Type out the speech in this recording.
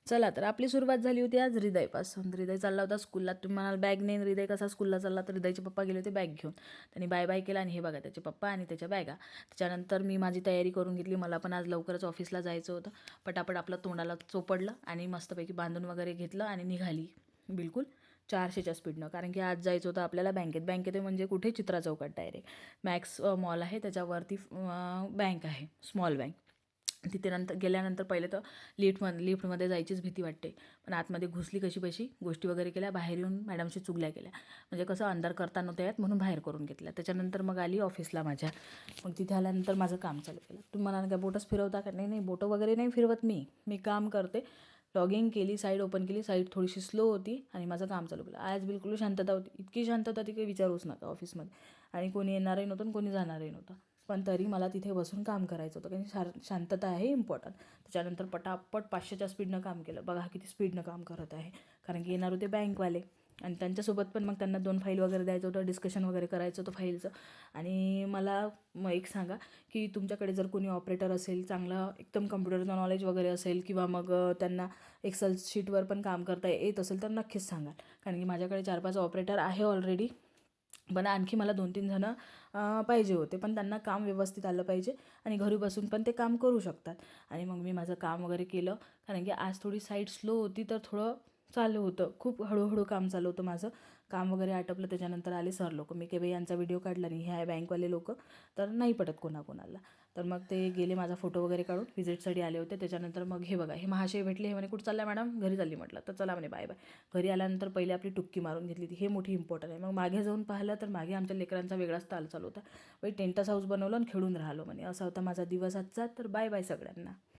चला तर आपली सुरुवात झाली होती आज हृदयपासून. हृदय चालला होता स्कूलला. तुम्ही म्हणाल बॅग नाही, हृदय कसा स्कूलला चालला? तर हृदयचे पप्पा गेले होते बॅग घेऊन. त्यांनी बाय बाय केला आणि हे बघा त्याचे पप्पा आणि त्याच्या बॅगा. त्याच्यानंतर मी माझी तयारी करून घेतली. मला पण आज लवकरच ऑफिसला जायचं होतं. पटापट आपलं तोंडाला चोपडलं आणि मस्तपैकी बांधून वगैरे घेतलं आणि निघाली बिलकुल 400च्या स्पीडनं. कारण की आज जायचं होतं आपल्याला बँकेत म्हणजे कुठे? चित्रा चौकात डायरेक्ट. मॅक्स मॉल आहे त्याच्यावरती बँक आहे, स्मॉल बँक. तिथे गेल्यानंतर पहिले तर लिफ्टमध्ये जायचीच भीती वाटते. पण आतमध्ये घुसली कशी गोष्टी वगैरे केल्या. बाहेर येऊन मॅडमशी चुगल्या केल्या. म्हणजे कसं अंदर करता नव्हत्या यात म्हणून बाहेर करून घेतल्या. त्याच्यानंतर मग आली ऑफिसला माझ्या. मग तिथे आल्यानंतर माझं काम चालू केलं. तुम्ही म्हणाल का बोटच फिरवता का? नाही बोटं वगैरे नाही फिरवत मी काम करते. लॉगिंग केली, साईट ओपन केली. साईट थोडीशी स्लो होती आणि माझं काम चालू केलं. आज बिलकुल शांतता होती. इतकी शांतता ती काही विचारूच नका ऑफिसमध्ये. आणि कोणी येणारही नव्हतं आणि कोणी जाणारही नव्हतं. पण तरी मला तिथे बसून काम करायचं होतं कारण शांतता आहे इम्पॉर्टंट. त्याच्यानंतर पटापट 500च्या स्पीडनं काम केलं. बघा किती स्पीडनं काम करत आहे. कारण की येणार होते बँकवाले आणि त्यांच्यासोबत पण मग त्यांना 2 फाईल वगैरे द्यायचं होतं, डिस्कशन वगैरे करायचं होतं फाईलचं. आणि मला मग एक सांगा की तुमच्याकडे जर कोणी ऑपरेटर असेल, चांगला एकदम कम्प्युटरचं नॉलेज वगैरे असेल किंवा मग त्यांना एक्सेल शीटवर पण काम करता येत असेल तर नक्कीच सांगाल. कारण की माझ्याकडे 4-5 ऑपरेटर आहे ऑलरेडी. पण आणखी मला 2-3 जणं पाहिजे होते. पण त्यांना काम व्यवस्थित आलं पाहिजे आणि घरी बसून पण ते काम करू शकतात. आणि मग मी माझं काम वगैरे केलं. कारण की आज थोडी साईट स्लो होती तर थोडं चालू होतं. खूप हळूहळू काम चालू होतं माझं. काम वगैरे आटपलं. त्याच्यानंतर आले सर लोक. मी काही यांचा व्हिडिओ काढला नाही. हे आहे बँकवाले लोक तर नाही पटत कोणाकोणाला. तर मग ते गेले माझा फोटो वगैरे काढून. व्हिजिटसाठी आले होते. त्याच्यानंतर मग हे बघा हे महाशय भेटले. हे म्हणे कुठं चालल्या मॅडम? घरी चालली म्हटलं. तर चला म्हणे बाय बाय. घरी आल्यानंतर पहिले आपली टुक्की मारून घेतली ती. हे मोठी इम्पॉर्टंट आहे. मग मागे जाऊन पाहिलं तर मागे आमच्या लेकरांचा वेगळाच ताल चालू होता. टेंटस हाऊस बनवलं आणि खेळून राहिलो म्हणे. असा होता माझा दिवस आजचा. तर बाय बाय सगळ्यांना.